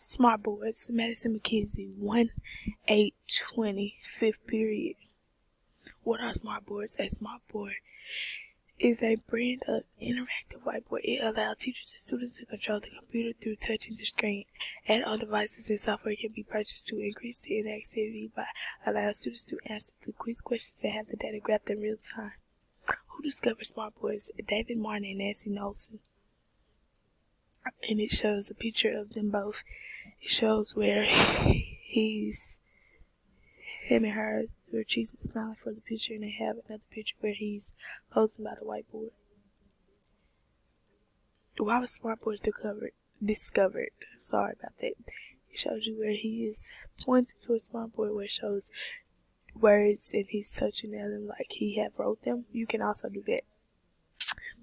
Smart boards, Madison McKenzie, 1/8/20, 5th period. What are smart boards? A smart board is a brand of interactive whiteboard. It allows teachers and students to control the computer through touching the screen. Add-on devices and software can be purchased to increase the interactivity by allowing students to answer the quiz questions and have the data graphed in real time. Who discovered smart boards? David Martin and Nancy Knowlton. And it shows a picture of them both. It shows where him and her, where she's smiling for the picture, and they have another picture where he's posing by the whiteboard. Why was smart boards discovered? Sorry about that. It shows you where he is pointing to a smart board where it shows words and he's touching them like he have wrote them. You can also do that.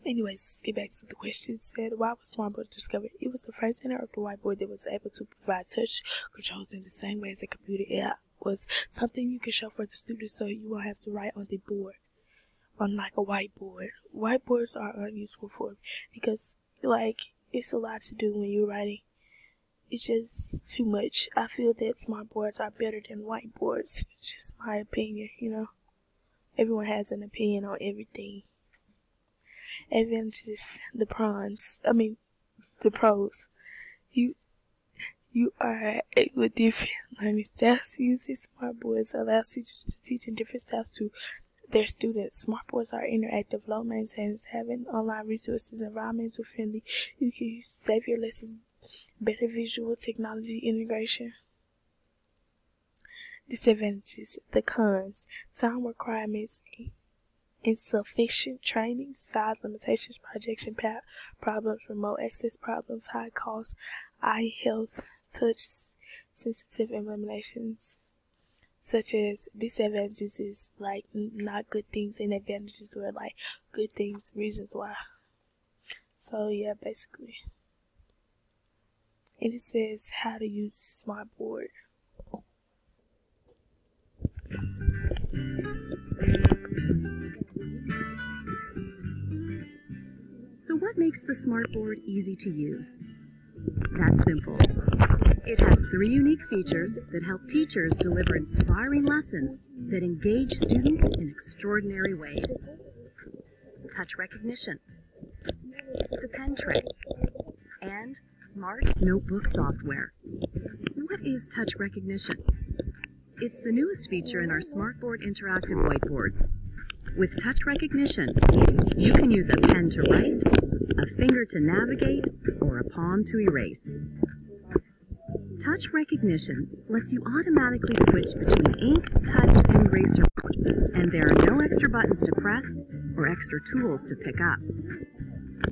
Anyways, let's get back to the question. It said, why was smart boards discovered? It was the first interactive whiteboard that was able to provide touch controls in the same way as a computer. It was something you can show for the students so you won't have to write on the board, unlike a whiteboard. Whiteboards are unuseful for because, it's a lot to do when you're writing. It's just too much. I feel that smart boards are better than whiteboards. It's just my opinion, Everyone has an opinion on everything. Advantages, the pros. You are able with different learning styles. Using smart boards allows teachers to teach in different styles to their students. Smart boards are interactive, low maintenance, having online resources, environmental friendly. You can save your lessons, better visual technology integration. Disadvantages, the cons, time requirements, insufficient training, size limitations, projection problems, remote access problems, high cost, eye health, touch sensitive eliminations, such as disadvantages is not good things and advantages were good things, reasons why. So yeah, basically. And it says how to use smart board. So what makes the smartboard easy to use? That's simple. It has 3 unique features that help teachers deliver inspiring lessons that engage students in extraordinary ways. Touch recognition, the pen tray, and smart notebook software. What is touch recognition? It's the newest feature in our smartboard interactive whiteboards. With touch recognition, you can use a pen to write, a finger to navigate, or a palm to erase. Touch recognition lets you automatically switch between ink, touch, and eraser mode, and there are no extra buttons to press or extra tools to pick up.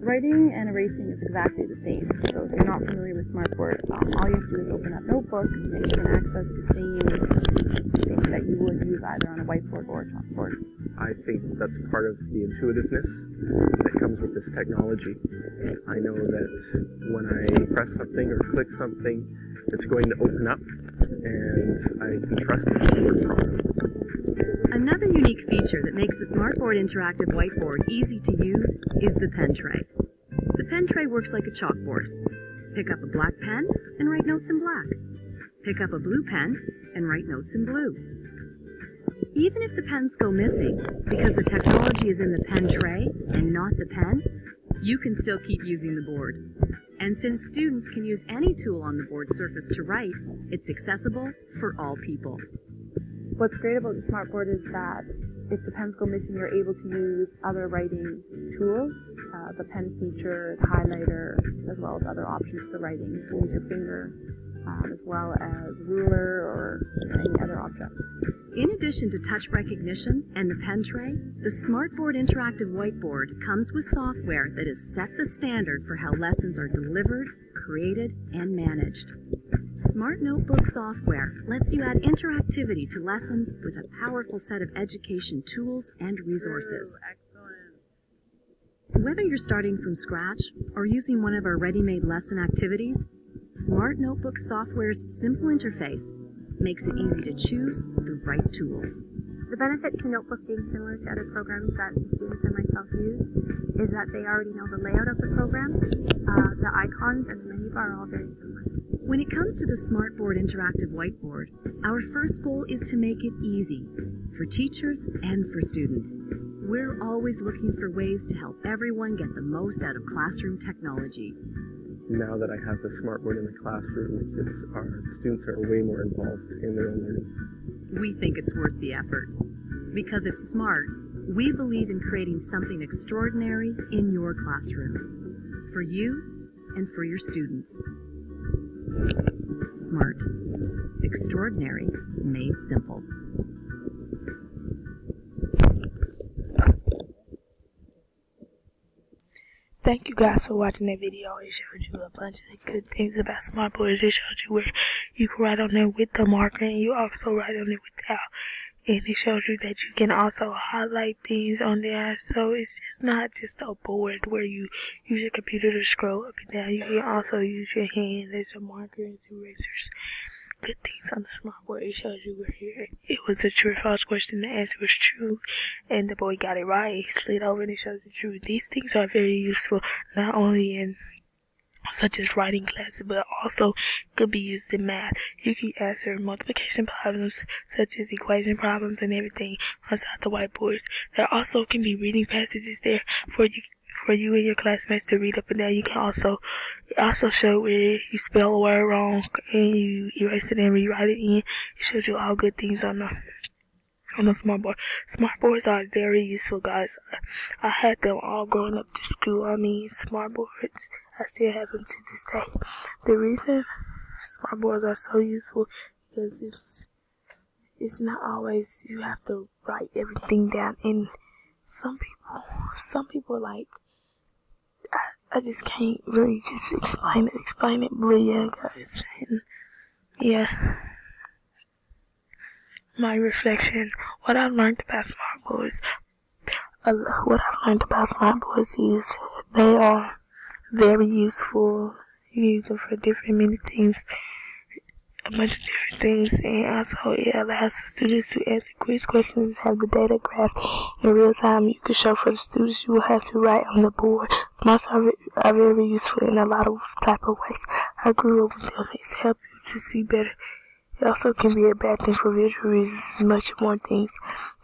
Writing and erasing is exactly the same. So if you're not familiar with smartboard, all you have to do is open up Notebook and you can access the same things that you would use either on a whiteboard or a chalkboard. I think that's part of the intuitiveness that comes with this technology. I know that when I press something or click something, it's going to open up and I can trust it to work properly. Another unique feature that makes the Smartboard Interactive Whiteboard easy to use is the pen tray. The pen tray works like a chalkboard. Pick up a black pen and write notes in black. Pick up a blue pen and write notes in blue. Even if the pens go missing, because the technology is in the pen tray and not the pen, you can still keep using the board. And since students can use any tool on the board surface to write, it's accessible for all people. What's great about the smartboard is that if the pens go missing, you're able to use other writing tools, the pen feature, the highlighter, as well as other options for writing. You can use your finger, as well as ruler or any other object. In addition to touch recognition and the pen tray, the Smartboard Interactive Whiteboard comes with software that has set the standard for how lessons are delivered, created, and managed. Smart Notebook software lets you add interactivity to lessons with a powerful set of education tools and resources. Whether you're starting from scratch or using one of our ready-made lesson activities, Smart Notebook software's simple interface makes it easy to choose the right tools. The benefit to Notebook being similar to other programs that the students and myself use is that they already know the layout of the program, the icons, and the menu bar are all very similar. When it comes to the Smartboard interactive whiteboard, our first goal is to make it easy for teachers and for students. We're always looking for ways to help everyone get the most out of classroom technology. Now that I have the smartboard in the classroom, our students are way more involved in their own learning. We think it's worth the effort. Because it's smart, we believe in creating something extraordinary in your classroom. For you and for your students. Smart. Extraordinary made simple. Thank you guys for watching that video. It showed you a bunch of good things about smartboards. It showed you where you can write on there with the marker and you also write on it without. And it shows you that you can also highlight things on there. So it's just not just a board where you use your computer to scroll up and down. You can also use your hand as a marker and erasers. Good things on the smartboard. It shows you where it was a true or false question. The answer was true, and the boy got it right. He slid over and it shows the truth. These things are very useful, not only in such as writing classes, but also could be used in math. You can answer multiplication problems, such as equation problems and everything on the whiteboards. There also can be reading passages there for you and your classmates to read up and down. You can also show where you spell a word wrong and you erase it and rewrite it in. It shows you all good things on the smartboard. Smartboards are very useful, guys. I had them all growing up to school. I mean, smartboards, I still have them to this day. The reason smartboards are so useful because it's not always you have to write everything down. And some people like, I just can't really just explain it, but yeah, guys, and yeah. My reflection, what I've learned about smartboards is they are very useful. You use them for many things, a bunch of different things, and also it allows the students to answer quiz questions, have the data graphed in real time. You can show for the students. You will have to write on the board. Smarts are very useful in a lot of type of ways. I grew up with them. It's helped you to see better. It also can be a bad thing for visual reasons, much more things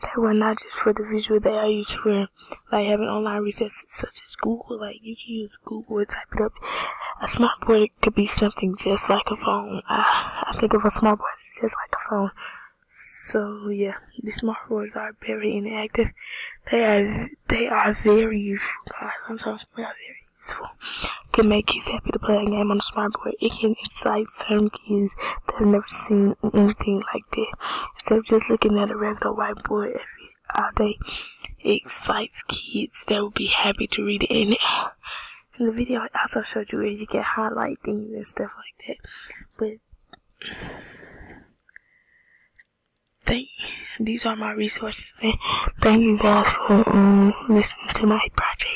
that were not just for the visual. They are used for like having online resources such as Google. Like you can use Google and type it up. A smartboard could be something just like a phone. I think of a smartboard as just like a phone. So yeah, the smartboards are very interactive. They are very useful, guys. I'm sorry, they are very useful. Can make kids happy to play a game on the smartboard. It can excite some kids that have never seen anything like that. Instead of just looking at a regular whiteboard all day, it excites kids that will be happy to read it. And in the video, I also showed you where you can highlight things and stuff like that. But these are my resources, and thank you guys for listening to my project.